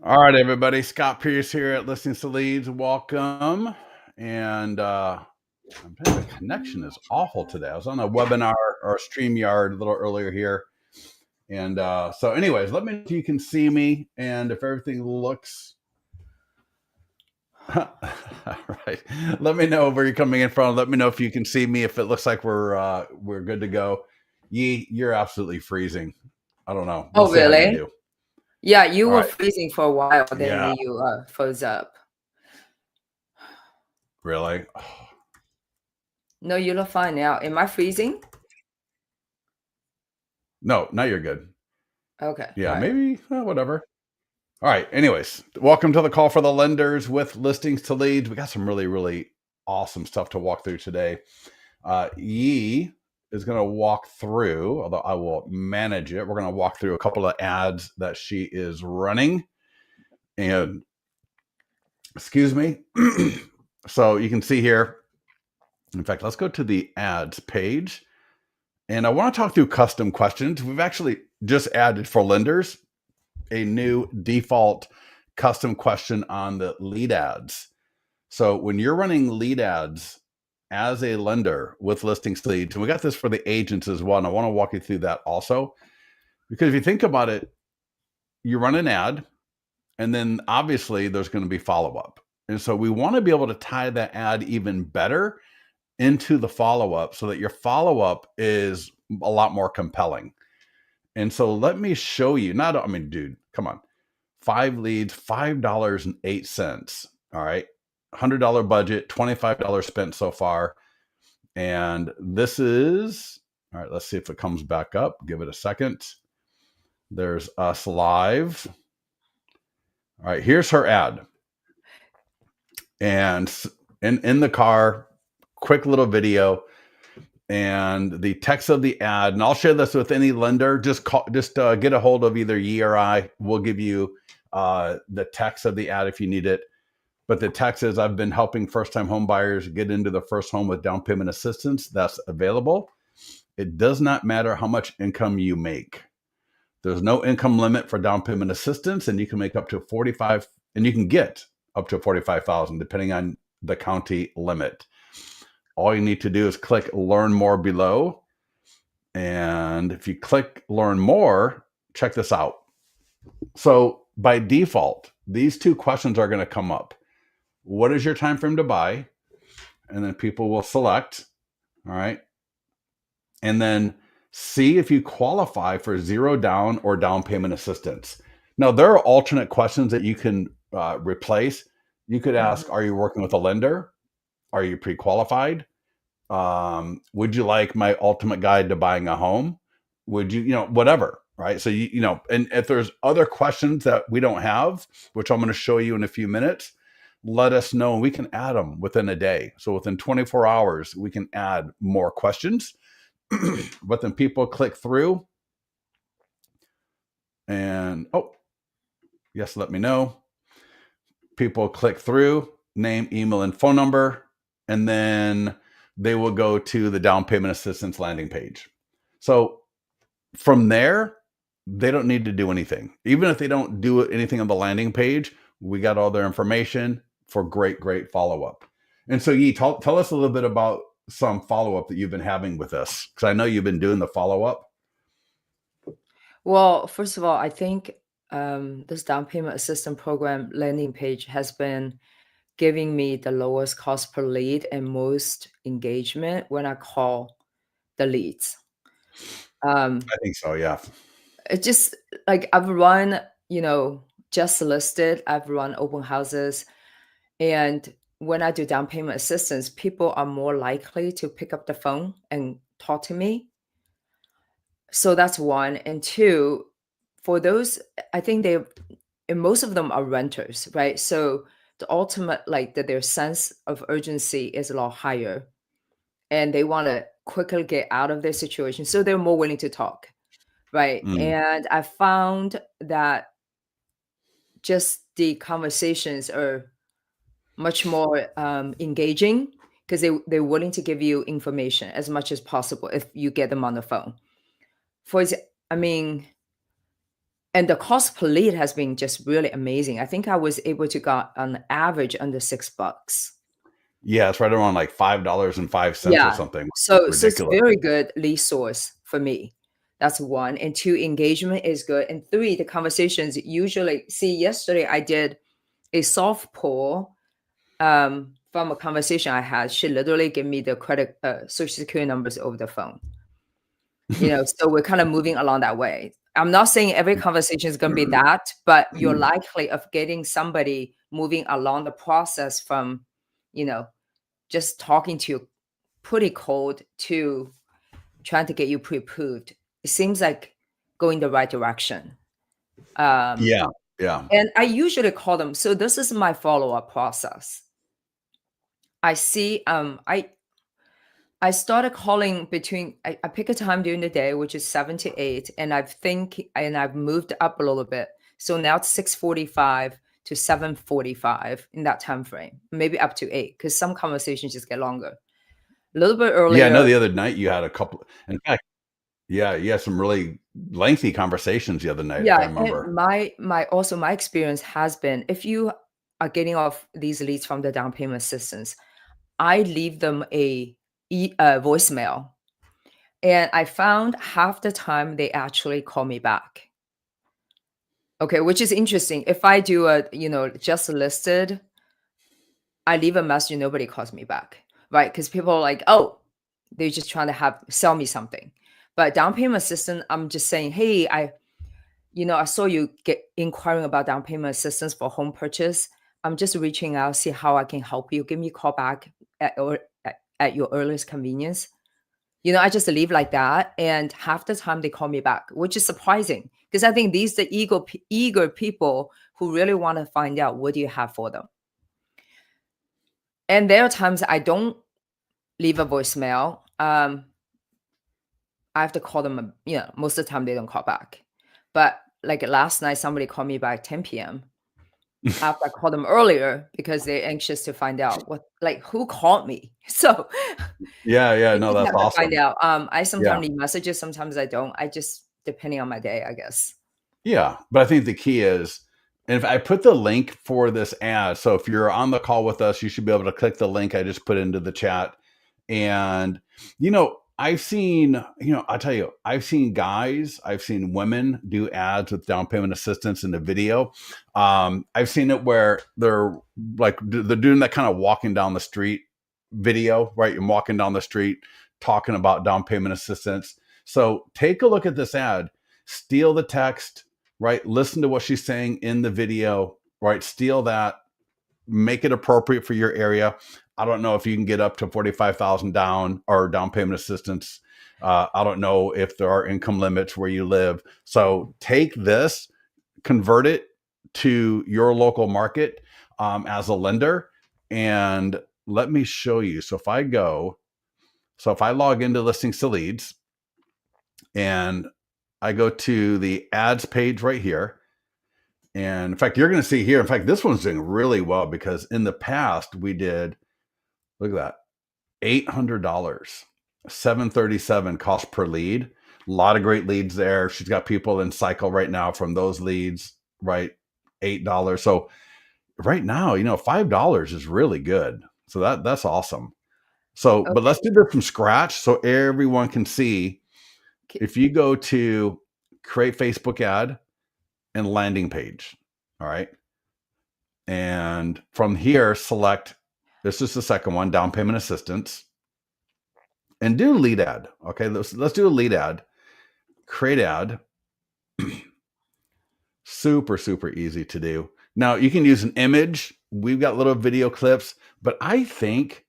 All right, everybody. Scott Pierce here at Listings to Leads. Welcome. And the connection is awful today. I was on a webinar or a StreamYard a little earlier here. And so, anyways, let me know if you can see me and if everything looks. All right. Let me know where you're coming in from. Let me know if you can see me, if it looks like we're good to go. Ye, you're absolutely freezing. I don't know. We'll Oh, see how you really? do. Yeah, you All were right. freezing for a while, then Yeah. you froze up. Really? No, you look fine now. Am I freezing? No, now you're good. Okay, Yeah, all right. maybe whatever. All right. Anyways, welcome to the call for the lenders with listings to leads. We got some really, really awesome stuff to walk through today. Ye is going to walk through, although I will manage it. We're going to walk through a couple of ads that she is running. And excuse me. So you can see here. In fact, let's go to the ads page. And I want to talk through custom questions. We've actually just added for lenders a new default custom question on the lead ads. So when you're running lead ads as a lender with listings leads, and we got this for the agents as well, and I want to walk you through that also, because if you think about it, you run an ad, and then obviously there's going to be follow-up. And so we want to be able to tie that ad even better into the follow-up so that your follow-up is a lot more compelling. And so let me show you, dude, come on. 5 leads, $5.08. All right. $100 budget, $25 spent so far. And this is, all right, let's see if it comes back up. Give it a second. There's us live. All right, here's her ad. And in the car, quick little video. And the text of the ad, and I'll share this with any lender. Just get a hold of either Ye or I. We'll give you the text of the ad if you need it. But the text is, I've been helping first-time home buyers get into the first home with down payment assistance. That's available. It does not matter how much income you make. There's no income limit for down payment assistance, and you can make up to 45, and you can get up to 45,000 depending on the county limit. All you need to do is click learn more below. And if you click learn more, check this out. So by default, these two questions are going to come up. What is your time frame to buy? And then people will select. All right. And then see if you qualify for zero down or down payment assistance. Now, there are alternate questions that you can replace. You could ask, are you working with a lender? Are you pre-qualified? Would you like my ultimate guide to buying a home? Would you, whatever, right? So, and if there's other questions that we don't have, which I'm going to show you in a few minutes, let us know and we can add them within a day. So within 24 hours, we can add more questions. But then people click through and, oh, yes, let me know. People click through, name, email, and phone number, and then they will go to the down payment assistance landing page. So from there, they don't need to do anything. Even if they don't do anything on the landing page, we got all their information for great follow-up. And so Yi, tell us a little bit about some follow-up that you've been having with us, because I know you've been doing the follow-up. Well, first of all, I think this down payment assistance program landing page has been giving me the lowest cost per lead and most engagement when I call the leads. I think so, yeah. It just like I've run, just listed, I've run open houses. And when I do down payment assistance, people are more likely to pick up the phone and talk to me. So that's one. And two, for those, I think and most of them are renters, right? So the ultimate, like their sense of urgency is a lot higher and they want to quickly get out of their situation. So they're more willing to talk, right? Mm. And I found that just the conversations are much more engaging because they're willing to give you information as much as possible if you get them on the phone. For I mean, And the cost per lead has been just really amazing. I think I was able to got on average under $6. Yeah, it's right around like $5.05 or Yeah. something. So it's Ridiculous. very good lead source for me. That's one. And two, engagement is good. And three, the conversations usually see yesterday I did a soft poll from a conversation I had. She literally gave me the credit social security numbers over the phone. So we're kind of moving along that way. I'm not saying every conversation is going to be that, but you're likely of getting somebody moving along the process from, you know, just talking to you pretty cold to trying to get you pre-approved. It seems like going the right direction. Um, Yeah, yeah. and I usually call them. So this is my follow-up process. I see. I started calling between. I pick a time during the day, which is 7 to 8, and I've moved up a little bit. So now it's 6:45 to 7:45 in that time frame, maybe up to 8, because some conversations just get longer. A little bit Yeah, I know earlier. the other night you had a couple. In fact, yeah, you had some really lengthy conversations the other night, if I Yeah, and remember. my experience has been if you are getting off these leads from the down payment assistance, I leave them a voicemail, and I found half the time they actually call me back. Okay, which is interesting. If I do just listed, I leave a message, nobody calls me back, right? Because people are like, oh, they're just trying to sell me something. But down payment assistance, I'm just saying, hey, I saw you get inquiring about down payment assistance for home purchase. I'm just reaching out, see how I can help you. Give me a call back at your earliest convenience. I just leave like that, and half the time they call me back, which is surprising because I think these the eager people who really want to find out what do you have for them. And there are times I don't leave a voicemail. I have to call them. Most of the time they don't call back. But like last night, somebody called me by 10 p.m. after I called them earlier because they're anxious to find out who called me. So Yeah, yeah, they no, just that's have to find awesome. out. I Yeah. sometimes leave messages, sometimes I don't. I just depending on my day, I guess. Yeah, but I think the key is, and if I put the link for this ad, so if you're on the call with us, you should be able to click the link I just put into the chat. And I've seen, I'll tell you, I've seen guys, I've seen women do ads with down payment assistance in the video. I've seen it where they're doing that kind of walking down the street video, right? You're walking down the street talking about down payment assistance. So take a look at this ad, steal the text, right? Listen to what she's saying in the video, right? Steal that, make it appropriate for your area. I don't know if you can get up to 45,000 down or down payment assistance. I don't know if there are income limits where you live. So take this, convert it to your local market as a lender, and let me show you. So if I log into Listings to Leads and I go to the ads page right here. And in fact, you're going to see here, in fact, this one's doing really well because in the past we did, look at that, $800, 737 cost per lead. A lot of great leads there. She's got people in cycle right now from those leads, right? $8. So right now, $5 is really good. So that's awesome. So, but let's Okay. do this from scratch so everyone can see. K- If you go to create Facebook ad and landing page, all right. And from here, select, this is the second one, down payment assistance, and do lead ad. Okay, let's do a lead ad. Create ad. Super, super easy to do. Now you can use an image. We've got little video clips, but I think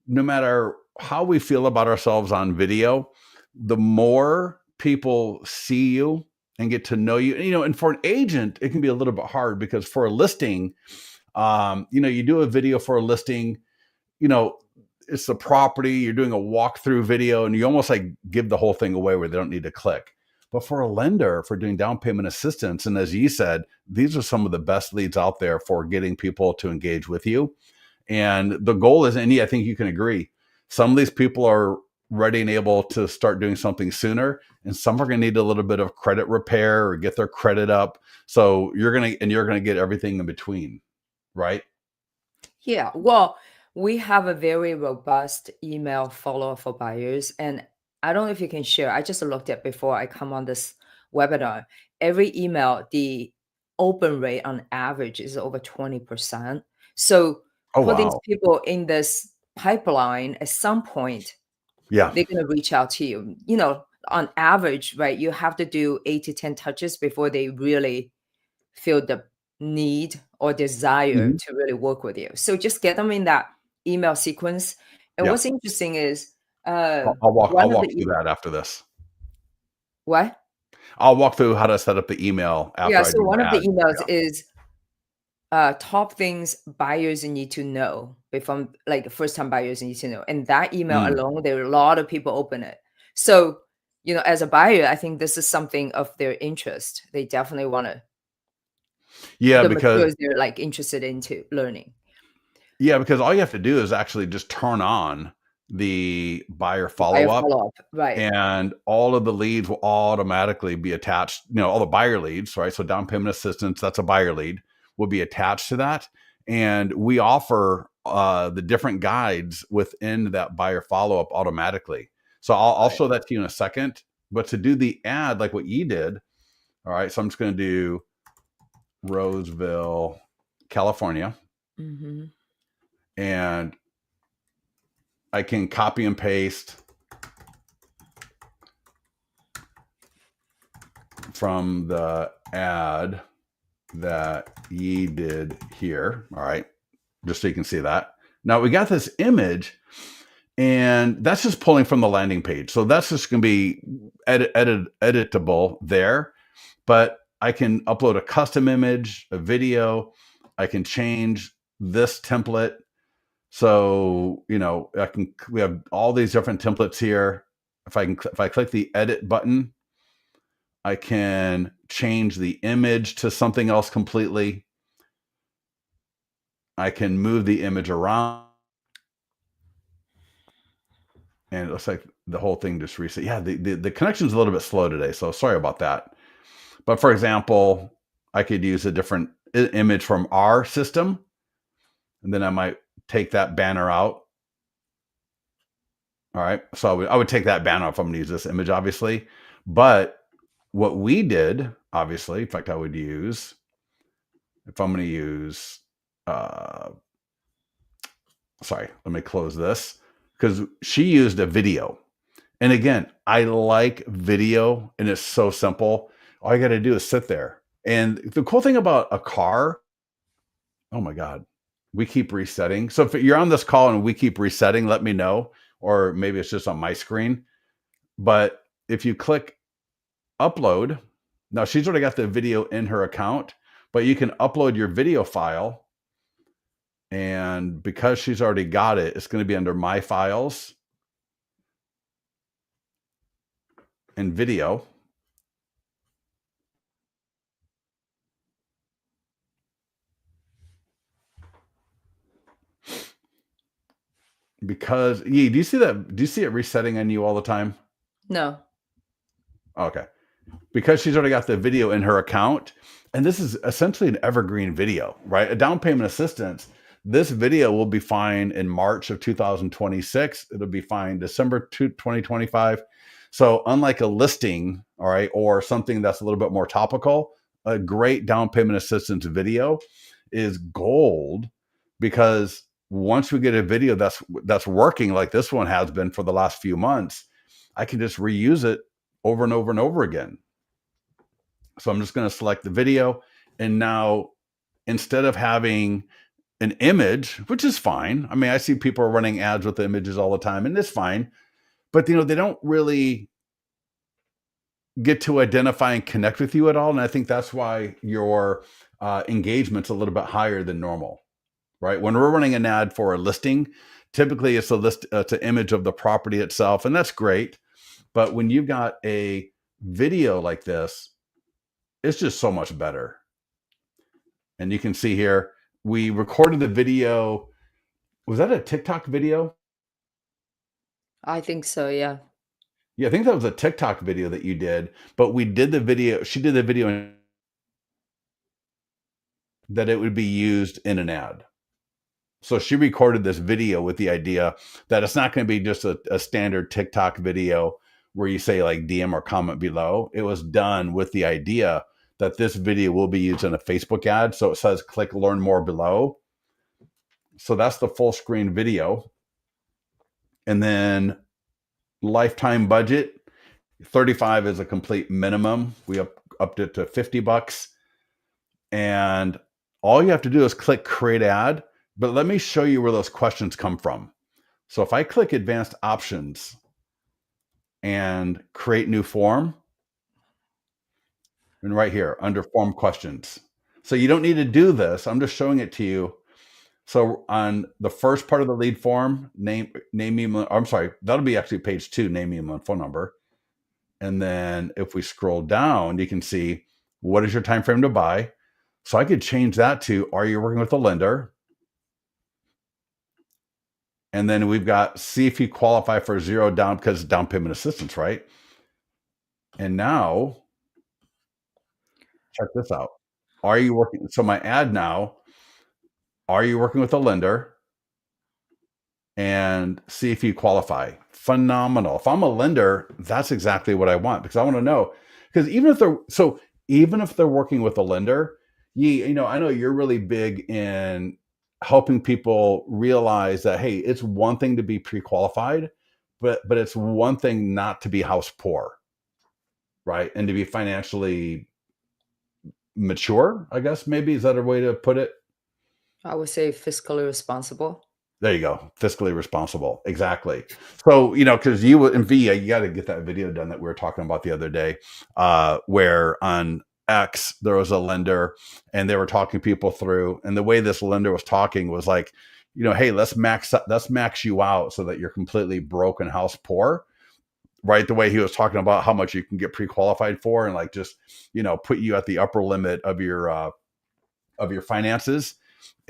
no matter how we feel about ourselves on video, the more people see you and get to know you, and for an agent, it can be a little bit hard because for a listing, you do a video for a listing, you know, it's the property, you're doing a walkthrough video, and you almost like give the whole thing away where they don't need to click. But for a lender, for doing down payment assistance, and as you said, these are some of the best leads out there for getting people to engage with you. And the goal is, and I think you can agree, some of these people are ready and able to start doing something sooner, and some are going to need a little bit of credit repair or get their credit up. So you're gonna get everything in between, right? Yeah, well, we have a very robust email follow-up for buyers, and I don't know if you can share. I just looked at before I come on this webinar. Every email, the open rate on average is over 20%. So Oh for these wow, people in this pipeline, at some point, yeah. they're gonna reach out to you. On average, right, you have to do 8 to 10 touches before they really feel the need or desire Mhm. to really work with you. So just get them in that email sequence. And Yeah. what's interesting is I'll one of the walk through that after this. what? I'll walk through how to set up the email Yeah, after I so do one the of the ad. emails Yeah. is top things buyers need to know before, like first time buyers need to know. And that email Mm. alone, there are a lot of people open it. So, as a buyer, I think this is something of their interest. They definitely want to, Yeah, the because materials they're like interested into learning. all you have to do is actually just turn on the buyer The buyer follow-up, follow-up, right. and all of the leads will automatically be attached, all the buyer leads, right? So down payment assistance, that's a buyer lead, will be attached to that. And we offer the different guides within that buyer follow-up automatically. So I'll Right. show that to you in a second. But to do the ad like what you did, all right, so I'm just going to do Roseville, California, Mhm. and I can copy and paste from the ad that Ye did here. All right, just so you can see that. Now we got this image, and that's just pulling from the landing page. So that's just going to be editable there. But I can upload a custom image, a video. I can change this template. So we have all these different templates here. If I click the edit button, I can change the image to something else completely. I can move the image around, and it looks like the whole thing just reset. Yeah, the connection's a little bit slow today, so sorry about that. But for example, I could use a different image from our system, and then I might take that banner out. All right, so I would take that banner if I'm going to use this image, obviously. But what we did, obviously, in fact, I would use, if I'm going to use, uh, sorry, let me close this, because she used a video. And again, I like video, and it's so simple. All you got to do is sit there. And the cool thing about a car, oh my God, we keep resetting. So if you're on this call and we keep resetting, let me know. Or maybe it's just on my screen. But if you click upload, now she's already got the video in her account, but you can upload your video file. And because she's already got it, it's going to be under my files and video. Because do you see that? Do you see it resetting on you all the time? No. Okay. Because she's already got the video in her account, and this is essentially an evergreen video, right? A down payment assistance. This video will be fine in March of 2026. It'll be fine December 2025. So unlike a listing, all right, or something that's a little bit more topical, a great down payment assistance video is gold, because once we get a video that's working like this one has been for the last few months, I can just reuse it over and over and over again. So I'm just going to select the video. And now, instead of having an image, which is fine. I mean, I see people running ads with images all the time, and it's fine. But they don't really get to identify and connect with you at all. And I think that's why your engagement's a little bit higher than normal, right? When we're running an ad for a listing, typically it's it's an image of the property itself, and that's great. But when you've got a video like this, it's just so much better. And you can see here, we recorded the video. Was that a TikTok video? I think so, yeah. Yeah, I think that was a TikTok video that you did, but we did the video. She did the video that it would be used in an ad. So she recorded this video with the idea that it's not going to be just a standard TikTok video where you say like DM or comment below. It was done with the idea that this video will be used in a Facebook ad. So it says click learn more below. So that's the full screen video. And then lifetime budget 35 is a complete minimum. We upped it to $50. And all you have to do is click create ad. But let me show you where those questions come from. So if I click advanced options and create new form, and right here under form questions. So you don't need to do this. I'm just showing it to you. So on the first part of the lead form, name, email, I'm sorry, that'll be actually page 2, name, email, and phone number. And then if we scroll down, you can see what is your time frame to buy. So I could change that to, are you working with a lender? And then we've got, see if you qualify for zero down because down payment assistance, right? And now, check this out. Are you working? So my ad now, are you working with a lender? And see if you qualify. Phenomenal. If I'm a lender, that's exactly what I want because I want to know. Because even if they're working with a lender, I know you're really big in helping people realize that hey, it's one thing to be pre-qualified, but it's one thing not to be house poor, right? And to be financially mature, I guess maybe is that a way to put it? I would say fiscally responsible. There you go. Fiscally responsible. Exactly. So, because you and V, you got to get that video done that we were talking about the other day, where on X, there was a lender and they were talking people through. And the way this lender was talking was like, hey, let's max you out so that you're completely broken house poor. Right. The way he was talking about how much you can get pre-qualified for and like just, put you at the upper limit of your finances.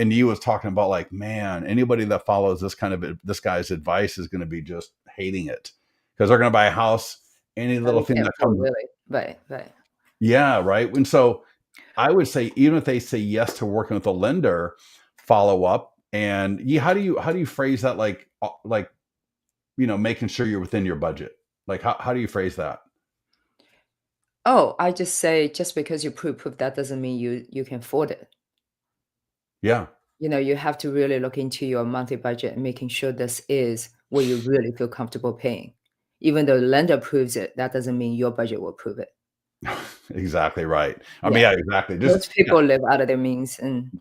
And you was talking about like, man, anybody that follows this guy's advice is going to be just hating it because they're going to buy a house. Any Oh, little you thing can't that afford comes, really. Right, right. yeah, right. And so I would say even if they say yes to working with a lender, follow up. And how do you phrase that? Like making sure you're within your budget. Like how do you phrase that? Oh, I just say just because you proof that doesn't mean you can afford it. Yeah. You have to really look into your monthly budget and making sure this is what you really feel comfortable paying. Even though the lender approves it, that doesn't mean your budget will approve it. Exactly right. I mean, Yeah. yeah, exactly. Just Most people live out of their means and,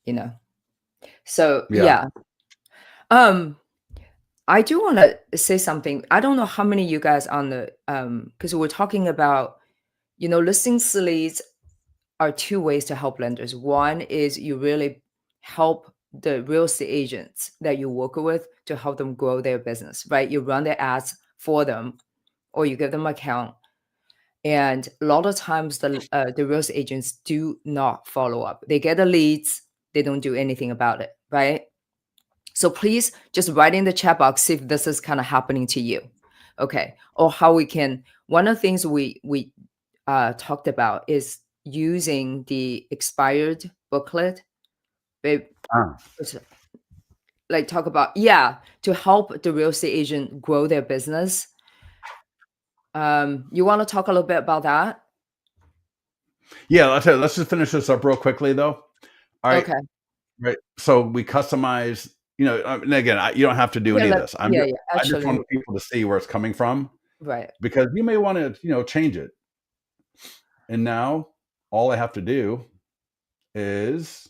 you know. So, yeah. yeah. Um, I do wanna say something. I don't know how many you guys on the, because we're talking about, listings leads are 2 ways to help lenders. One is you really help the real estate agents that you work with to help them grow their business, right? You run their ads for them or you give them account. And a lot of times the real estate agents do not follow up. They get the leads, they don't do anything about it, right? So please just write in the chat box if this is kind of happening to you. Okay. Or how we can, one of the things we talked about is using the expired booklet. Babe, Ah. it's like talk about, yeah, to help the real estate agent grow their business. You want to talk a little bit about that? Yeah, let's just finish this up real quickly though. All right. Okay. Right. So we customize, and again, you don't have to do Yeah, any of this. yeah, yeah. I just Actually, want people to see where it's coming from right. because you may want to, change it. And now all I have to do is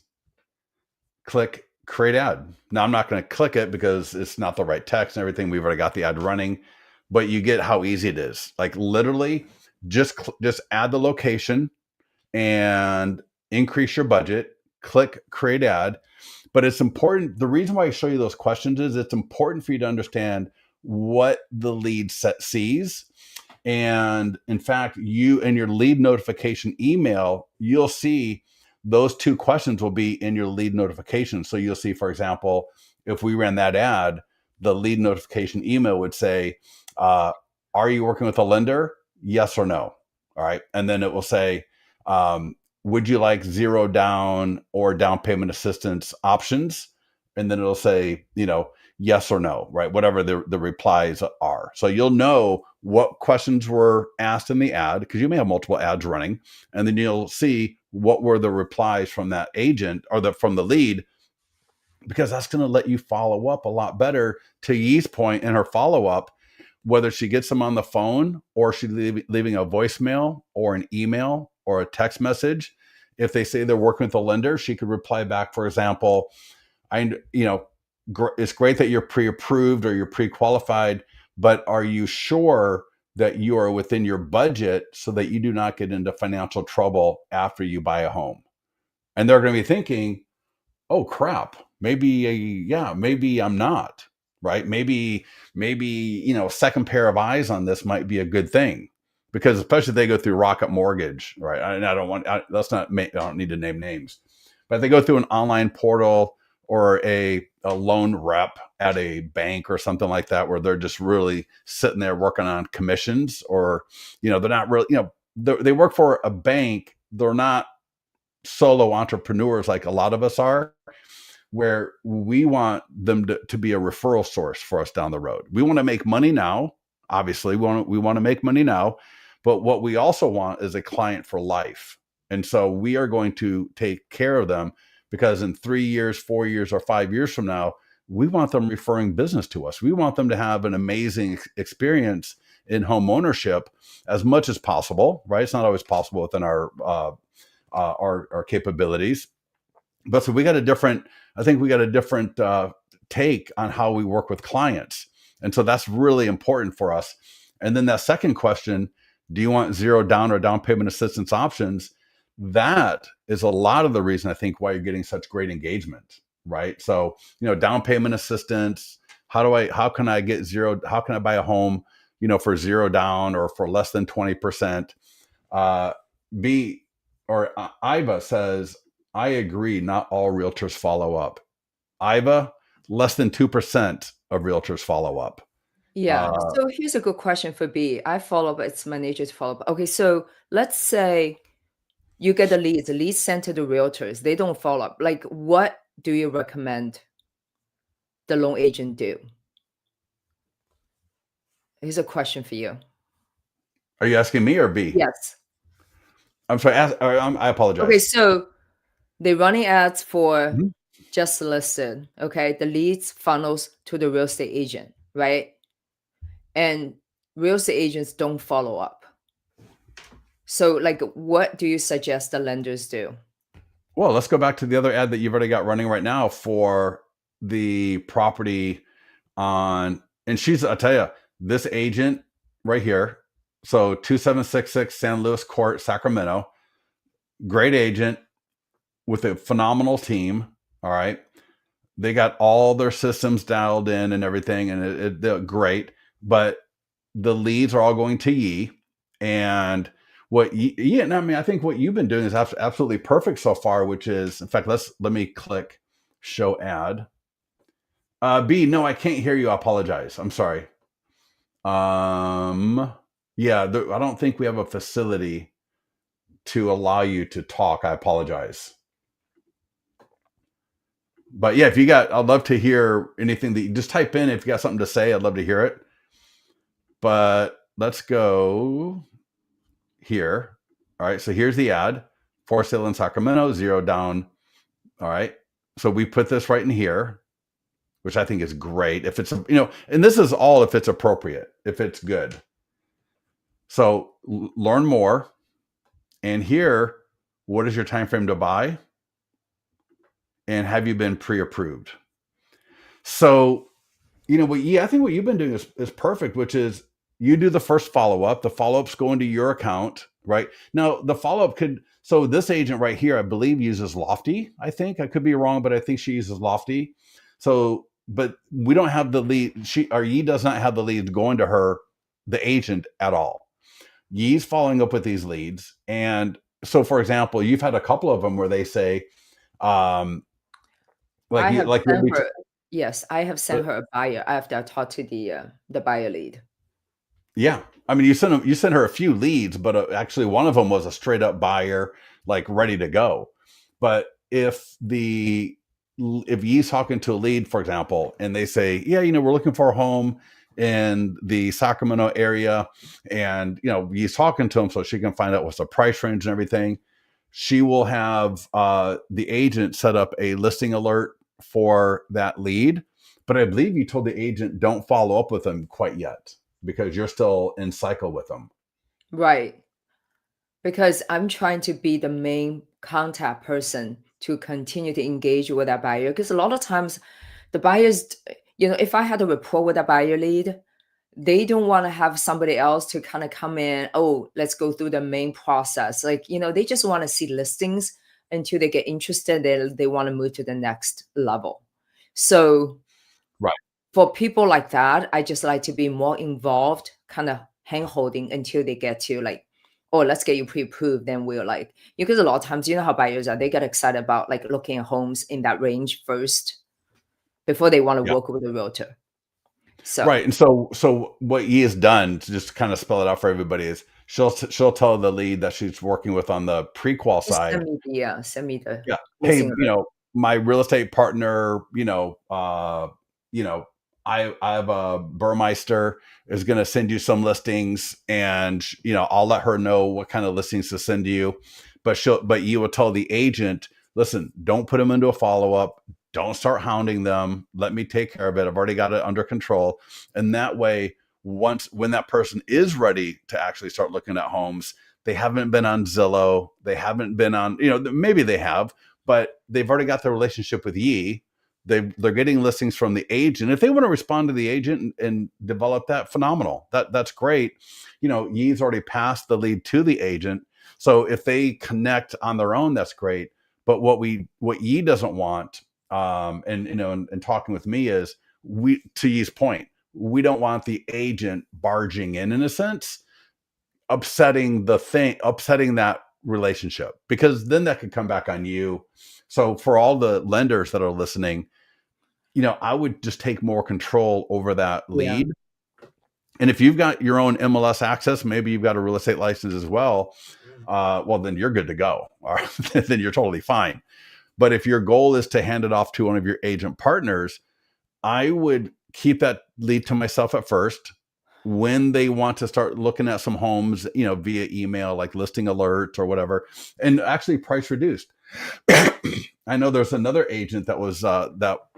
click create ad. Now I'm not going to click it because it's not the right text and everything. We've already got the ad running, but you get how easy it is. Like literally just add the location and increase your budget, click create ad. But it's important. The reason why I show you those questions is it's important for you to understand what the lead set sees. And in fact, you in your lead notification email, you'll see those 2 questions will be in your lead notification. So you'll see, for example, if we ran that ad, the lead notification email would say, are you working with a lender? Yes or no. All right. And then it will say, would you like zero down or down payment assistance options? And then it'll say, yes or no, right? Whatever the replies are. So you'll know what questions were asked in the ad, because you may have multiple ads running, and then you'll see what were the replies from that agent or from the lead, because that's going to let you follow up a lot better. To Ye's point in her follow up, whether she gets them on the phone or she's leaving a voicemail or an email or a text message, if they say they're working with a lender, she could reply back, for example, it's great that you're pre-approved or you're pre-qualified, but are you sure that you are within your budget so that you do not get into financial trouble after you buy a home? And they're going to be thinking, oh crap, maybe I'm not, right? Maybe second pair of eyes on this might be a good thing, because especially if they go through Rocket Mortgage, right? I don't need to name names, but if they go through an online portal or a loan rep at a bank or something like that, where they're just really sitting there working on commissions, or they're not really, they work for a bank, they're not solo entrepreneurs like a lot of us are, where we want them to be a referral source for us down the road. We want to make money now. Obviously, we want to make money now, but what we also want is a client for life. And so we are going to take care of them, because in 3 years, 4 years, or 5 years from now, we want them referring business to us. We want them to have an amazing experience in home ownership as much as possible, right? It's not always possible within our capabilities, but so I think we got a different take on how we work with clients. And so that's really important for us. And then that second question, do you want zero down or down payment assistance options? That is a lot of the reason, I think, why you're getting such great engagement, right? So, down payment assistance, how can I get zero? How can I buy a home, for zero down or for less than 20%? Iva says, I agree, not all realtors follow up. Iva, less than 2% of realtors follow up. Yeah. So here's a good question for B. I follow up, it's my nature to follow up. Okay, so let's say you get the leads sent to the realtors, they don't follow up. Like, what do you recommend the loan agent do? Here's a question for you. Are you asking me or B? Yes. I'm sorry. I apologize. Okay, so they're running ads for Mhm. just listed. Okay, the leads funnels to the real estate agent, right? And real estate agents don't follow up. So, like, what do you suggest the lenders do? Well, let's go back to the other ad that you've already got running right now for the property on, and I'll tell you, this agent right here. So 2766 San Luis Court, Sacramento, great agent with a phenomenal team. All right. They got all their systems dialed in and everything, and they're great. But the leads are all going to Ye. And I think what you've been doing is absolutely perfect so far, which is, in fact, let me click show ad. B, no, I can't hear you. I apologize. I'm sorry. Yeah, I don't think we have a facility to allow you to talk. I apologize. But yeah, I'd love to hear anything that you just type in. If you got something to say, I'd love to hear it. But let's go here. All right. So here's the ad for sale in Sacramento, zero down. All right. So we put this right in here, which I think is great. If it's, and this is all if it's appropriate, if it's good. So learn more. And here, what is your time frame to buy? And have you been pre-approved? So, I think what you've been doing is perfect, which is you do the first follow-up. The follow-ups go into your account, right? Now, the follow-up so this agent right here, I believe, uses Lofty. I think I could be wrong, but I think she uses Lofty. So, but we don't have the lead. Ye does not have the leads going to her, the agent, at all. Ye's following up with these leads. And so, for example, you've had a couple of them where they say, I have like sent her. Yes, I have But sent her a buyer after I talked to the buyer lead. yeah, I mean, you sent her a few leads, but actually one of them was a straight up buyer, like ready to go. But if Ye's talking to a lead, for example, and they say, yeah, we're looking for a home in the Sacramento area, and Ye's talking to him so she can find out what's the price range and everything. She will have the agent set up a listing alert for that lead, but I believe you told the agent don't follow up with them quite yet because you're still in cycle with them. Right. Because I'm trying to be the main contact person to continue to engage with that buyer. Because a lot of times the buyers, if I had a rapport with a buyer lead, they don't want to have somebody else to kind of come in, oh, let's go through the main process. Like, they just want to see listings until they get interested. They want to move to the next level. So Right. for people like that, I just like to be more involved, kind of hand holding until they get to like, oh, let's get you pre-approved. Then we're like, because a lot of times, you know how buyers are, they get excited about like looking at homes in that range first before they want to Yeah. work with a realtor. So Right. And so what Yi has done to just kind of spell it out for everybody is she'll tell the lead that she's working with on the pre-qual just side. send me the Yeah. Hey, listing alert. my real estate partner, you know, I have a Burmeister is going to send you some listings, and I'll let her know what kind of listings to send you. But you will tell the agent, listen, don't put them into a follow up. Don't start hounding them. Let me take care of it. I've already got it under control. And that way, when that person is ready to actually start looking at homes, they haven't been on Zillow. They haven't been on, maybe they have, but they've already got the relationship with Ye. They're getting listings from the agent. If they want to respond to the agent and develop that, phenomenal. That's great. Ye's already passed the lead to the agent. So if they connect on their own, that's great. But what Ye doesn't want, and talking with me is, to Ye's point, we don't want the agent barging in a sense, upsetting that relationship, because then that could come back on you. So for all the lenders that are listening, I would just take more control over that Yeah. lead. And if you've got your own MLS access, maybe you've got a real estate license as well, well, then you're good to go. Or then you're totally fine. But if your goal is to hand it off to one of your agent partners, I would keep that lead to myself at first. When they want to start looking at some homes, via email, like listing alerts or whatever, and actually price reduced. I know there's another agent that was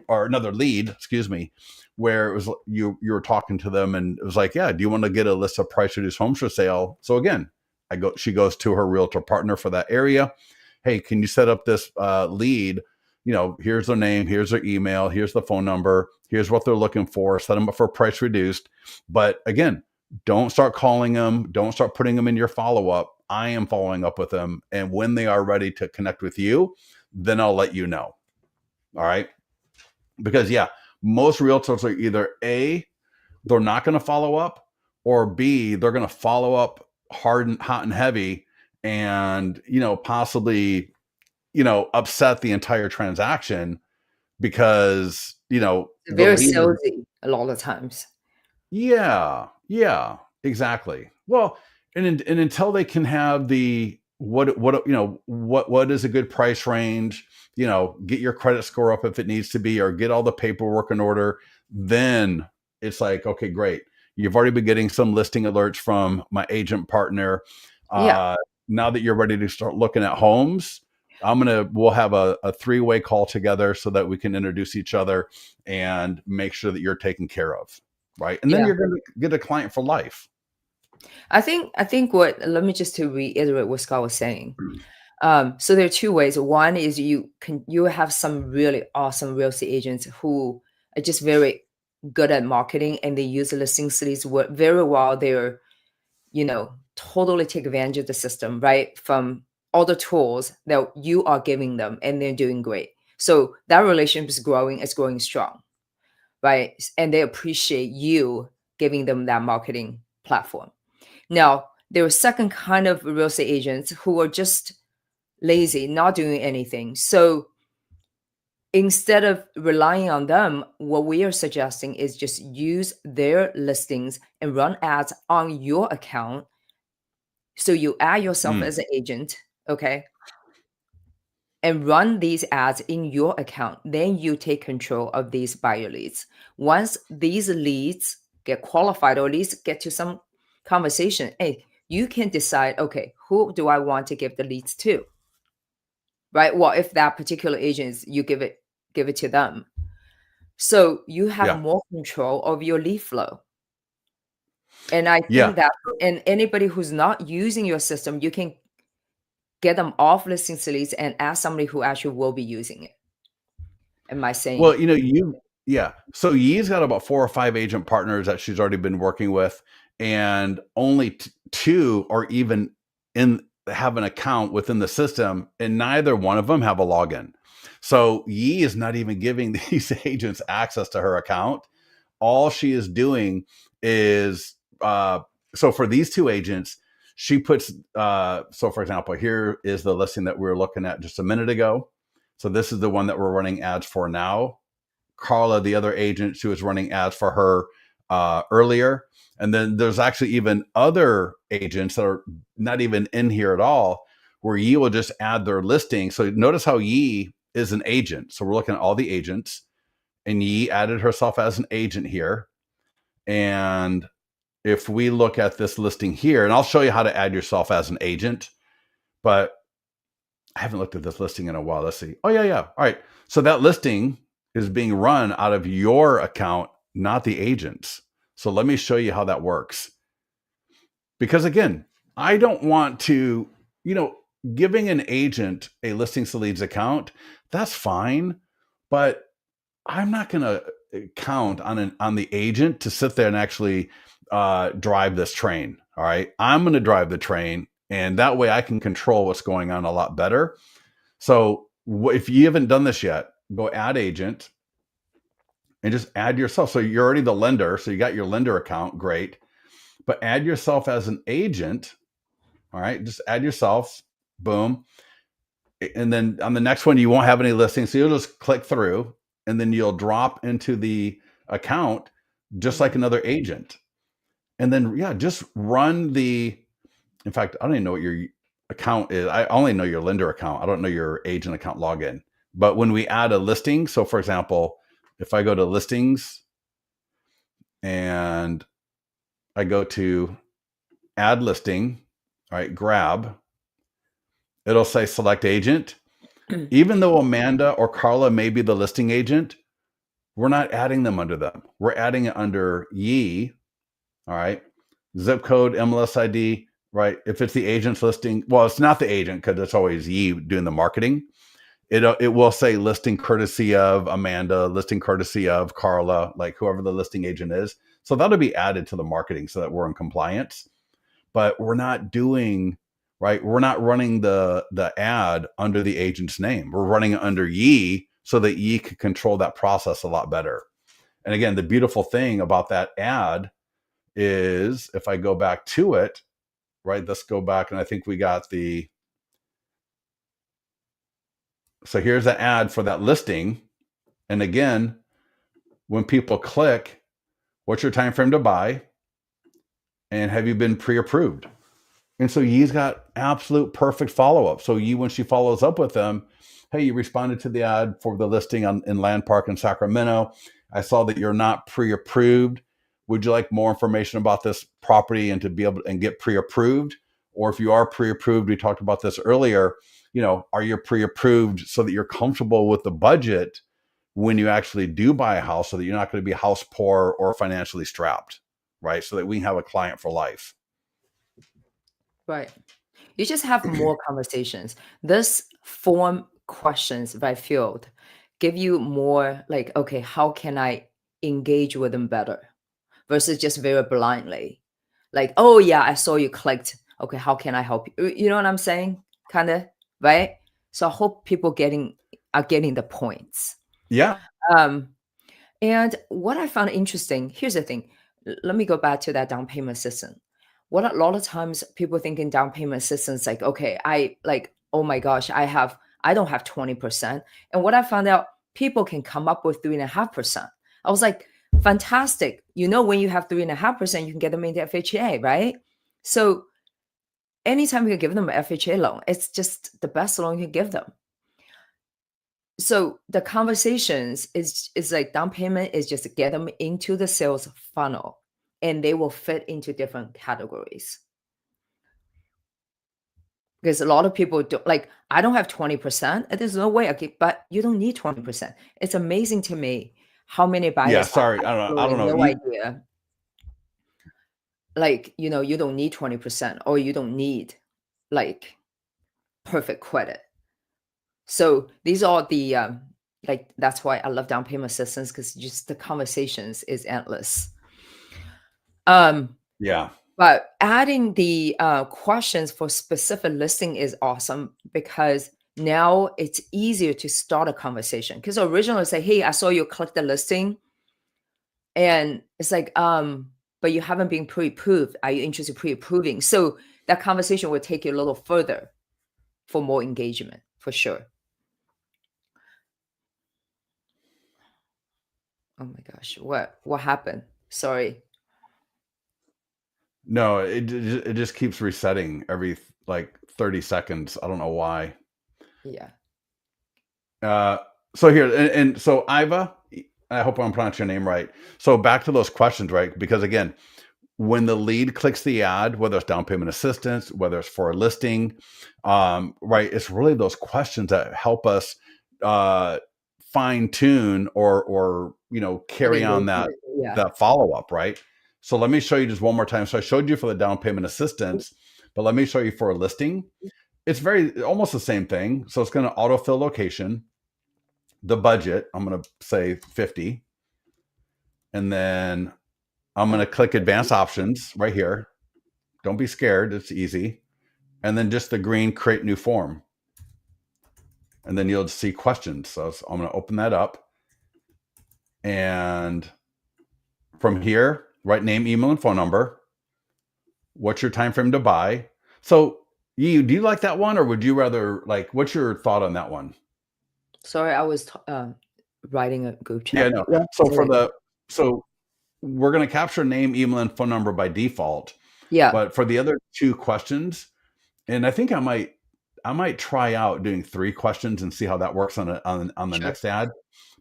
or another lead, excuse me, where it was you were talking to them, and it was like, yeah, do you want to get a list of price reduced homes for sale? So again, she goes to her realtor partner for that area. Hey, can you set up this lead? Here's their name, here's their email, here's the phone number, here's what they're looking for. Set them up for price reduced. But again, don't start calling them. Don't start putting them in your follow up. I am following up with them. And when they are ready to connect with you, then I'll let you know. All right. Because, yeah, most realtors are either A, they're not going to follow up, or B, they're going to follow up hard and hot and heavy, and, possibly, upset the entire transaction because, It's the very lead. salesy a lot of times. Yeah, exactly. Well, and until they can have the what is a good price range, get your credit score up if it needs to be, or get all the paperwork in order, then it's like, okay, great. You've already been getting some listing alerts from my agent partner. Yeah. Uh, Now that you're ready to start looking at homes, we'll have a three-way call together so that we can introduce each other and make sure that you're taken care of. Right. And then Yeah. you're going to get a client for life. I think let me just to reiterate what Scott was saying. So there are two ways. One is you have some really awesome real estate agents who are just very good at marketing, and they use the listing leads very well. They're, totally take advantage of the system, right? From all the tools that you are giving them, and they're doing great. So that relationship is growing, it's growing strong, right? And they appreciate you giving them that marketing platform. Now, there are second kind of real estate agents who are just lazy, not doing anything. So instead of relying on them, what we are suggesting is just use their listings and run ads on your account. So you add yourself Mm, as an agent, okay, and run these ads in your account. Then you take control of these buyer leads. Once these leads get qualified or at least get to some conversation, hey, you can decide, okay, who do I want to give the leads to? Right? Well, if that particular agent is, you give it to them. So you have yeah. more control of your lead flow. And I Yeah. think that, and anybody who's not using your system, you can get them off listing leads and ask somebody who actually will be using it. Am I saying? Well, yeah. So Yee's got about 4 or 5 agent partners that she's already been working with, and only 2 are even have an account within the system, and neither one of them have a login. So Yee is not even giving these agents access to her account. All she is doing is so for these 2 agents, she puts so for example, here is the listing that we were looking at just a minute ago. So this is the one that we're running ads for now. Carla, the other agent, she was running ads for her earlier. And then there's actually even other agents that are not even in here at all, where Yi will just add their listing. So notice how Yi is an agent. So we're looking at all the agents, and Yi added herself as an agent here. And if we look at this listing here, and I'll show you how to add yourself as an agent, but I haven't looked at this listing in a while. Let's see. Oh, yeah, yeah. All right. So that listing is being run out of your account, not the agent's. So let me show you how that works. Because again, I don't want to, you know, giving an agent a listings to leads account, that's fine. But I'm not going to count on the agent to sit there and actually drive this train. All right. I'm going to drive the train. And that way I can control what's going on a lot better. So if you haven't done this yet, go add agent and just add yourself. So you're already the lender. So you got your lender account. Great. But add yourself as an agent. All right. Just add yourself. Boom. And then on the next one, you won't have any listings. So you'll just click through and then you'll drop into the account just like Mhm. another agent. And then, yeah, just run in fact, I don't even know what your account is. I only know your lender account. I don't know your agent account login. But when we add a listing, so for example, if I go to listings and I go to add listing, all right, grab, it'll say select agent. Even though Amanda or Carla may be the listing agent, we're not adding them under them. We're adding it under Ye, all right, zip code, MLS ID, right? If it's the agent's listing, well, it's not the agent because it's always Ye doing the marketing. It will say listing courtesy of Amanda, listing courtesy of Carla, like whoever the listing agent is. So that'll be added to the marketing so that we're in compliance. But we're not doing right. We're not running the ad under the agent's name. We're running it under Ye so that Ye can control that process a lot better. And again, the beautiful thing about that ad is if I go back to it, right? Let's go back, and I think we got so here's the ad for that listing. And again, when people click, what's your time frame to buy? And have you been pre-approved? And so Yee's got absolute perfect follow-up. So Yee, when she follows up with them, hey, you responded to the ad for the listing in Land Park in Sacramento. I saw that you're not pre-approved. Would you like more information about this property and to be able to and get pre-approved? Or if you are pre-approved, we talked about this earlier, are you pre-approved so that you're comfortable with the budget when you actually do buy a house so that you're not going to be house poor or financially strapped, right? So that we can have a client for life. Right. You just have more conversations. This form questions by field give you more like, okay, how can I engage with them better versus just very blindly. Like, oh yeah, I saw you clicked. Okay, how can I help you? You know what I'm saying? Kind of, right? So I hope people are getting the points. Yeah. Um, and what I found interesting, here's the thing. Let me go back to that down payment assistance. What a lot of times people think in down payment assistance, like, okay, I like, oh my gosh, I don't have 20%. And what I found out, people can come up with 3.5%. I was like, fantastic. When you have 3.5%, you can get them into FHA, right? So anytime you can give them an FHA loan, it's just the best loan you can give them. So the conversations is like down payment is just get them into the sales funnel, and they will fit into different categories. Because a lot of people don't like, I don't have 20%. And there's no way I get, but you don't need 20%. It's amazing to me how many Yeah, buyers have sorry. I don't absolutely know. no idea. Like, you don't need 20% or you don't need like perfect credit. So these are the like that's why I love down payment assistance, because just the conversations is endless. Yeah. But adding the questions for specific listing is awesome, because now it's easier to start a conversation. Because originally say, hey, I saw you click the listing, and it's like, but you haven't been pre-approved. Are you interested in pre-approving? So that conversation will take you a little further for more engagement, for sure. Oh my gosh, what happened? Sorry. No, it just keeps resetting every like 30 seconds. I don't know why. Yeah. So here and so Iva, I hope I'm pronouncing your name right. So back to those questions, right? Because again, when the lead clicks the ad, whether it's down payment assistance, whether it's for a listing, right, it's really those questions that help us fine tune or And carry on engagement. Yeah. that follow up, right? So let me show you just one more time. So I showed you for the down payment assistance, but let me show you for a listing. It's very almost the same thing. So it's going to autofill location, the budget. I'm going to say 50, and then I'm going to click advanced options right here. Don't be scared. It's easy. And then just the green create new form. And then you'll see questions. So I'm going to open that up. And from here, write name, email, and phone number. What's your time frame to buy? So do you like that one, or would you rather like, what's your thought on that one? Sorry, I was writing a group Yeah, chat. no. Yeah. So we're going to capture name, email, and phone number by default. Yeah. But for the other two questions, and I think I might try out doing 3 questions and see how that works on the Sure. next ad.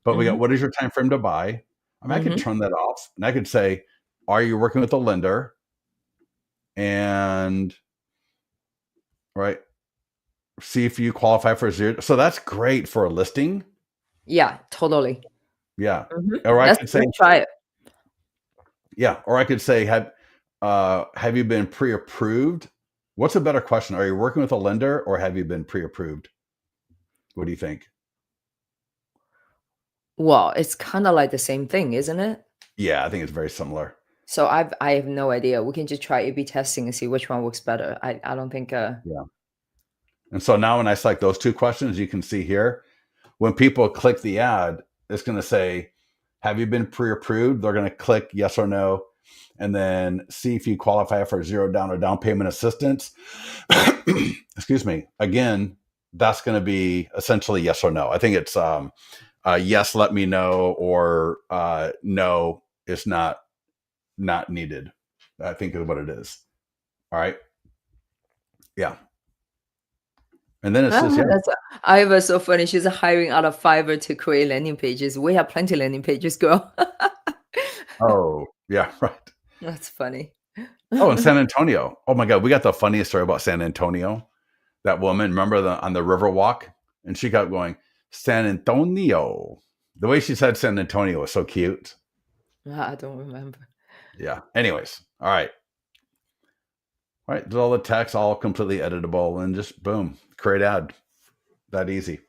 But we got, Mhm. what is your time frame to buy? I mean, I could Mhm. turn that off and I could say, are you working with a lender? And right, see if you qualify for zero. So that's great for a listing. Yeah, totally. Yeah. Mhm. Or I Let's could say, let's try it. yeah, or I could say, have you been pre-approved? What's a better question? Are you working with a lender or have you been pre-approved? What do you think? Well, it's kinda like the same thing, isn't it? Yeah, I think it's very similar. So I have no idea. We can just try A/B testing and see which one works better. I don't think Yeah. And so now when I select those 2 questions, you can see here, when people click the ad, it's going to say, have you been pre-approved? They're going to click yes or no, and then see if you qualify for zero down or down payment assistance. Excuse me. Again, that's going to be essentially yes or no. I think it's yes, let me know, or no, it's not needed. I think is what it is. All right. Yeah. And then it says, yeah. that's Iva so funny. She's hiring out of Fiverr to create landing pages. We have plenty landing pages, girl. Oh, yeah, right. That's funny. Oh, in San Antonio. Oh my God, we got the funniest story about San Antonio. That woman, remember on the river walk? And she kept going, San Antonio. The way she said San Antonio was so cute. I don't remember. Yeah. Anyways, all right. All right. Did all the text all completely editable and just boom, create ad. That easy.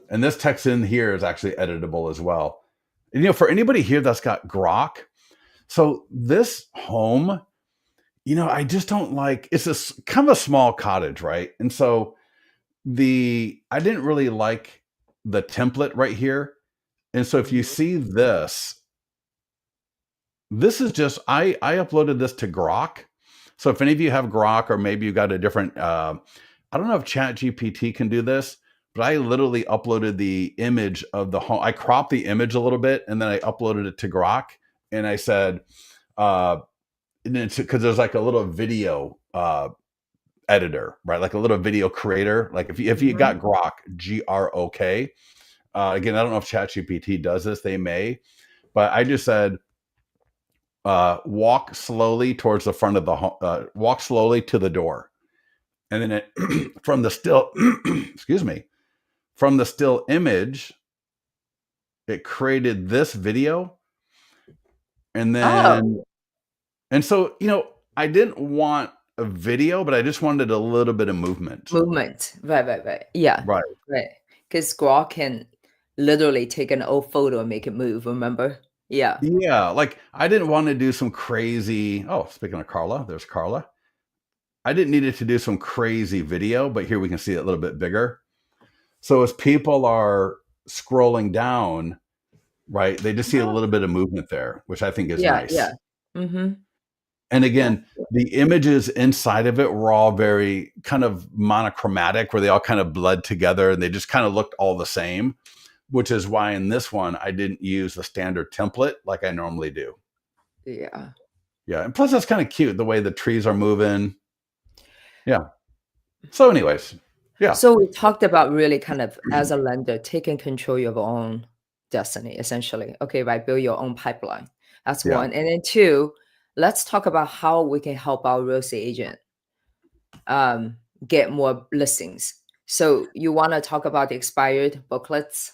And this text in here is actually editable as well. And, for anybody here that's got Grok, so this home, I just don't like, it's a kind of a small cottage, right? And so I didn't really like the template right here. And so if you Mhm. see this is just, I uploaded this to Grok. So if any of you have Grok, or maybe you got a different, I don't know if Chat GPT can do this, but I literally uploaded the image of the home. I cropped the image a little bit and then I uploaded it to Grok, and I said, because there's like a little video editor, right? Like a little video creator. Like if you got Grok, Grok. Again, I don't know if ChatGPT does this. They may, but I just said, walk slowly towards the front of the walk slowly to the door, and then it from the still, excuse me, from the still image, it created this video, and then and so I didn't want a video, but I just wanted a little bit of movement. Movement. Right. Yeah. Right. Right. Because Grok can literally take an old photo and make it move, remember? Yeah. Yeah, like I didn't want to do some crazy. Oh, speaking of Carla, there's Carla. I didn't need it to do some crazy video, but here we can see it a little bit bigger. So as people are scrolling down, right, they just see a little bit of movement there, which I think is nice. Yeah. Mhm. And again, the images inside of it were all very kind of monochromatic, where they all kind of bled together and they just kind of looked all the same, which is why in this one, I didn't use the standard template like I normally do. Yeah. Yeah. And plus, that's kind of cute the way the trees are moving. Yeah. So, anyways, yeah. So we talked about really kind of as a lender, taking control of your own destiny, essentially. Okay, right? Build your own pipeline. That's Yeah. one. And then two, let's talk about how we can help our real estate agent get more listings. So you want to talk about the expired booklets?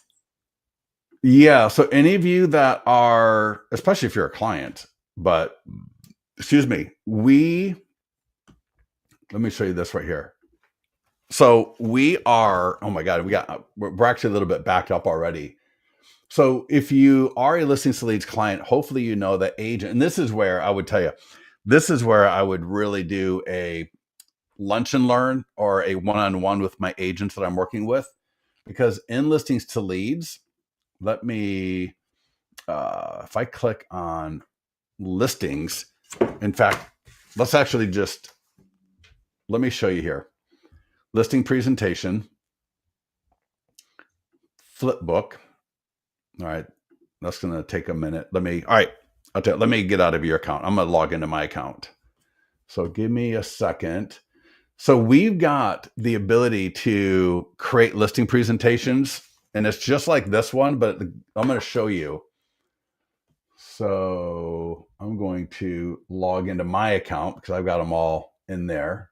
Yeah. So, any of you that are, especially if you're a client, but excuse me, let me show you this right here. So we are, oh my God, we're actually a little bit backed up already. So if you are a listings to leads client, hopefully you know that agent, and this is where I would tell you, this is where I would really do a lunch and learn or a one-on-one with my agents that I'm working with, because in listings to leads, let me, if I click on listings, in fact, let's actually just, let me show you here. Listing presentation, flip book. All right. That's going to take a minute. All right. Let me get out of your account. I'm going to log into my account. So give me a second. So we've got the ability to create listing presentations, and it's just like this one, but I'm going to show you. So I'm going to log into my account because I've got them all in there.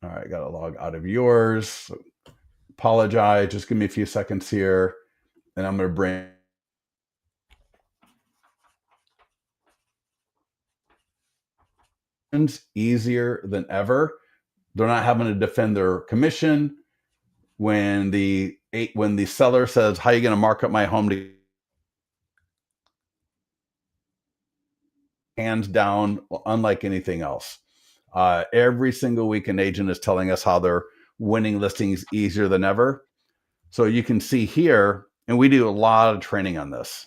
All right. Got to log out of yours. So apologize. Just give me a few seconds here, and I'm going to bring easier than ever. They're not having to defend their commission when the seller says, "How are you going to mark up my home?" To hands down, unlike anything else. Every single week, an agent is telling us how they're winning listings easier than ever. So you can see here, and we do a lot of training on this.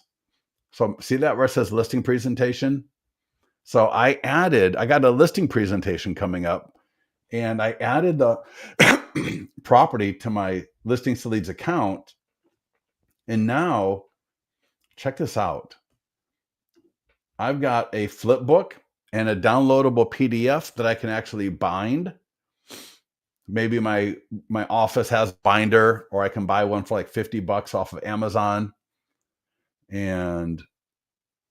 So see that where it says listing presentation? So I got a listing presentation coming up, and I added the property to my listings to leads account. And now check this out. I've got a flip book and a downloadable PDF that I can actually bind. Maybe my office has a binder, or I can buy one for like $50 off of Amazon. And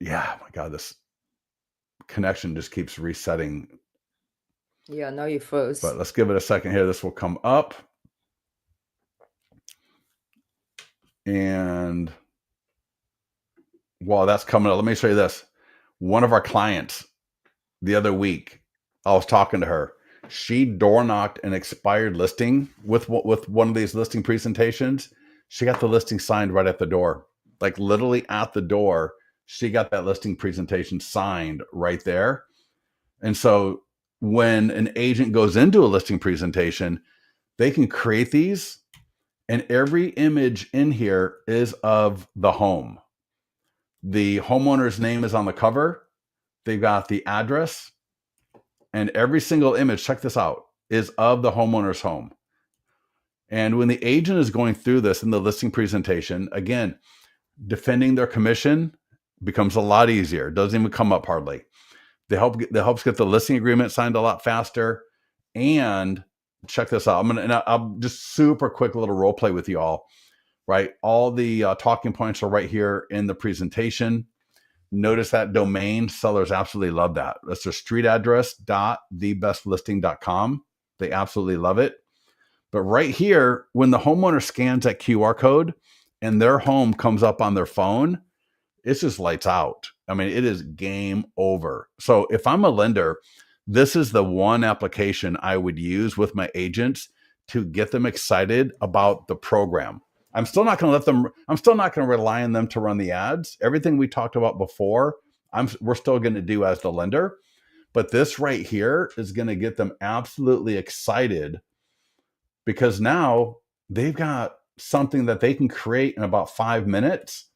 yeah, my God, this connection just keeps resetting. Yeah, now you froze. But let's give it a second here. This will come up. And while that's coming up, let me show you this. One of our clients the other week, I was talking to her. She door knocked an expired listing with one of these listing presentations. She got the listing signed right at the door, like literally at the door. She got that listing presentation signed right there. And so when an agent goes into a listing presentation, they can create these, and every image in here is of the home. The homeowner's name is on the cover. They've got the address, and every single image, check this out, is of the homeowner's home. And when the agent is going through this in the listing presentation, again, defending their commission becomes a lot easier. It doesn't even come up hardly. They helps get the listing agreement signed a lot faster. And check this out. I'll just super quick little role play with you all. Right, all the talking points are right here in the presentation. Notice that domain, sellers absolutely love that. That's their street address .thebestlisting.com. They absolutely love it. But right here, when the homeowner scans that QR code and their home comes up on their phone, it's just lights out. I mean, it is game over. So if I'm a lender, this is the one application I would use with my agents to get them excited about the program. I'm still not going to rely on them to run the ads. Everything we talked about before, we're still going to do as the lender. But this right here is going to get them absolutely excited, because now they've got something that they can create in about 5 minutes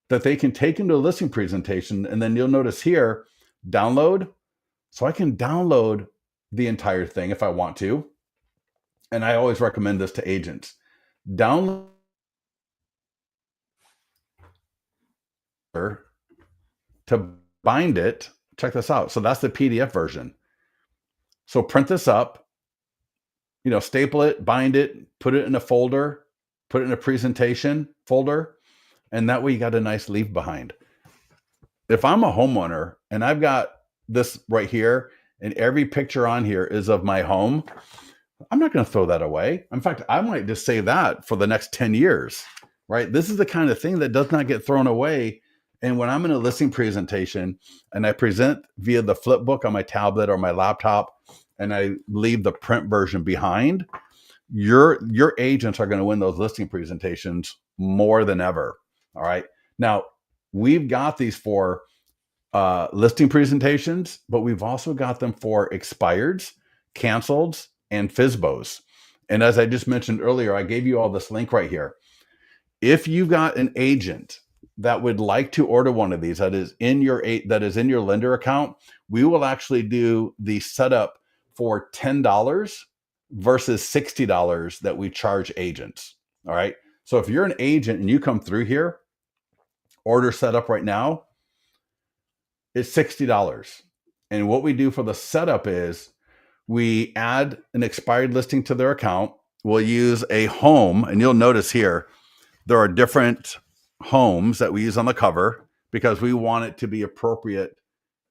that they can take into a listing presentation. And then you'll notice here, download. So I can download the entire thing if I want to. And I always recommend this to agents. Download to bind it. Check this out. So that's the PDF version. So print this up, staple it, bind it, put it in a folder, put it in a presentation folder, and that way you got a nice leave behind. If I'm a homeowner and I've got this right here and every picture on here is of my home, I'm not going to throw that away. In fact, I might just save that for the next 10 years, right? This is the kind of thing that does not get thrown away. And when I'm in a listing presentation and I present via the flip book on my tablet or my laptop, and I leave the print version behind, your agents are going to win those listing presentations more than ever. All right. Now, we've got these for listing presentations, but we've also got them for expireds, canceleds, and FSBOs. And as I just mentioned earlier, I gave you all this link right here. If you've got an agent that would like to order one of these that is in your lender account, we will actually do the setup for $10 versus $60 that we charge agents. All right. So if you're an agent and you come through here, order setup right now, it's $60. And what we do for the setup is we add an expired listing to their account. We'll use a home, and you'll notice here, there are different homes that we use on the cover because we want it to be appropriate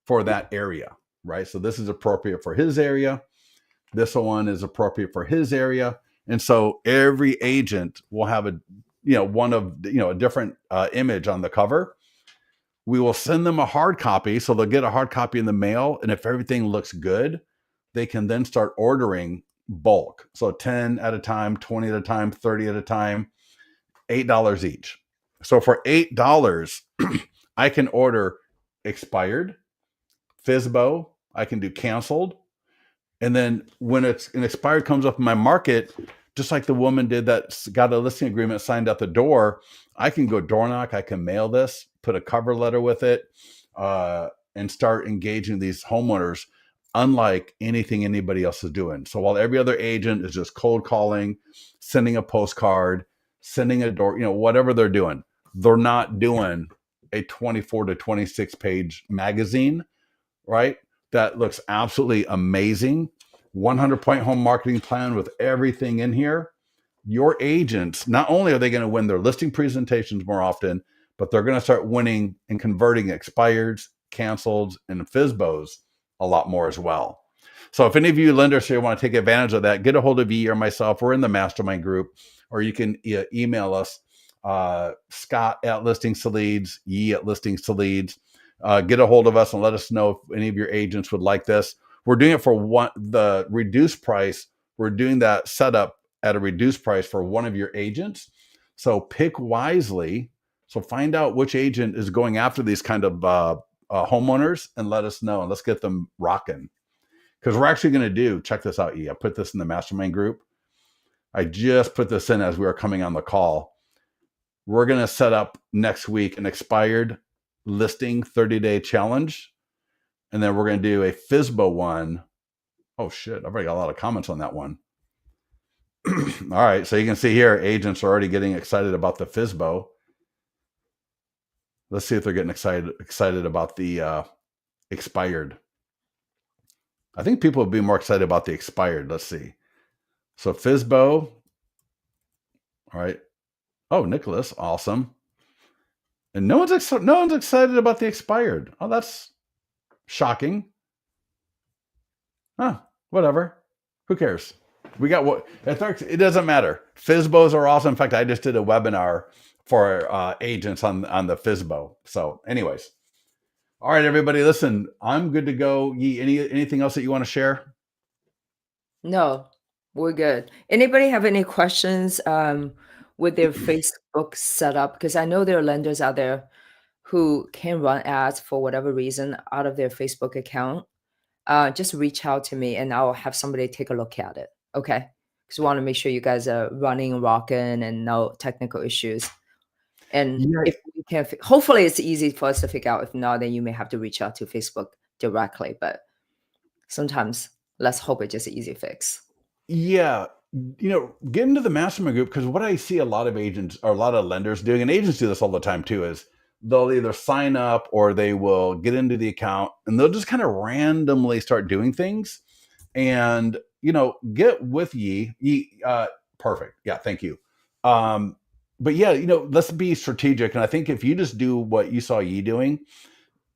for that area, right? So this is appropriate for his area. This one is appropriate for his area. And so every agent will have a different image on the cover. We will send them a hard copy. So they'll get a hard copy in the mail. And if everything looks good, they can then start ordering bulk. So 10 at a time, 20 at a time, 30 at a time, $8 each. So for $8, I can order expired, FSBO, I can do canceled. And then when it's an expired comes up in my market, just like the woman did that got a listing agreement signed at the door, I can go door knock, I can mail this, put a cover letter with it, and start engaging these homeowners unlike anything anybody else is doing. So while every other agent is just cold calling, sending a postcard, sending a door, whatever they're doing, they're not doing a 24 to 26 page magazine, right? That looks absolutely amazing. 100-point home marketing plan with everything in here. Your agents, not only are they going to win their listing presentations more often, but they're going to start winning and converting expireds, canceled, and FSBOs a lot more as well. So if any of you lenders here want to take advantage of that, get a hold of Ye or myself. We're in the mastermind group, or you can email us, Scott at Listings to Leads, Ye at Listings to Leads. Get a hold of us and let us know if any of your agents would like this. We're doing it for the reduced price. We're doing that setup at a reduced price for one of your agents. So pick wisely. So find out which agent is going after these kind of homeowners and let us know, and let's get them rocking. Because we're actually going to do, check this out, I put this in the mastermind group. I just put this in as we were coming on the call. We're going to set up next week an expired listing 30-day challenge. And then we're going to do a FSBO one. Oh shit, I've already got a lot of comments on that one. All right, so you can see here, agents are already getting excited about the FISBO. Let's see if they're getting excited about the expired. I think people would be more excited about the expired. Let's see. So FISBO, all right. Oh, Nicholas, awesome. And no one's excited about the expired. Oh, that's shocking. Huh, whatever. Who cares? We got what it doesn't matter. FISBOs are awesome. In fact, I just did a webinar for agents on the FISBO. So, anyways, all right, everybody, listen. I'm good to go. Anything else that you want to share? No, we're good. Anybody have any questions with their Facebook setup? Because I know there are lenders out there who can run ads for whatever reason out of their Facebook account. Just reach out to me and I'll have somebody take a look at it. Okay. Because we want to make sure you guys are running, rocking, and no technical issues. And Yeah, if you can, hopefully it's easy for us to figure out. If not, then you may have to reach out to Facebook directly. But sometimes let's hope it's just an easy fix. yeah. Get into the mastermind group, because what I see a lot of agents or a lot of lenders doing, and agents do this all the time too, is they'll either sign up or they will get into the account and they'll just kind of randomly start doing things. And get with perfect. Yeah, thank you. But yeah, let's be strategic. And I think if you just do what you saw Ye doing,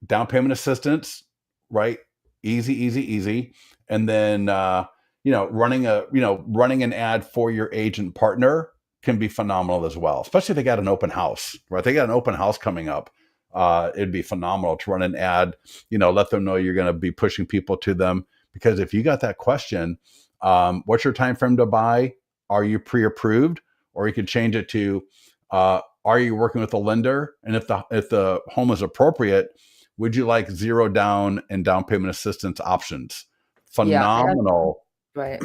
down payment assistance, right? Easy, easy, easy. And then running an ad for your agent partner can be phenomenal as well, especially if they got an open house, right? They got an open house coming up. It'd be phenomenal to run an ad, let them know you're going to be pushing people to them. Because if you got that question, what's your time frame to buy? Are you pre-approved? Or you could change it to, are you working with a lender? And if the home is appropriate, would you like zero down and down payment assistance options? Yeah, Phenomenal. right.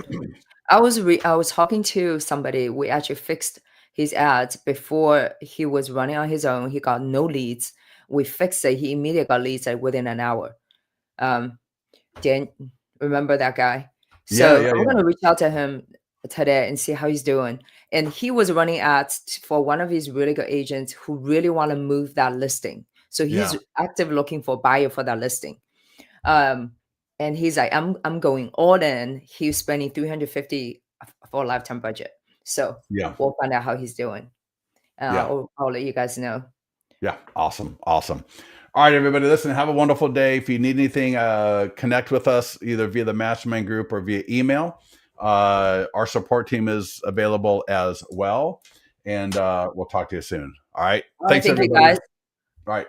I was talking to somebody. We actually fixed his ads before he was running on his own. He got no leads. We fixed it. He immediately got leads like within an hour. Um, Dan, remember that guy? Yeah, So yeah, I'm yeah, gonna reach out to him today and see how he's doing. And he was running ads for one of his really good agents who really want to move that listing. So yeah, he's active looking for a buyer for that listing. Um, and he's like, I'm going all in. He's spending 350 for a lifetime budget. So yeah, we'll find out how he's doing. yeah, I'll let you guys know. yeah. Awesome, awesome. All right, everybody, listen, have a wonderful day. If you need anything, connect with us either via the mastermind group or via email. Our support team is available as well. And we'll talk to you soon. All right. All right, Thanks, thank you everybody. guys. All right.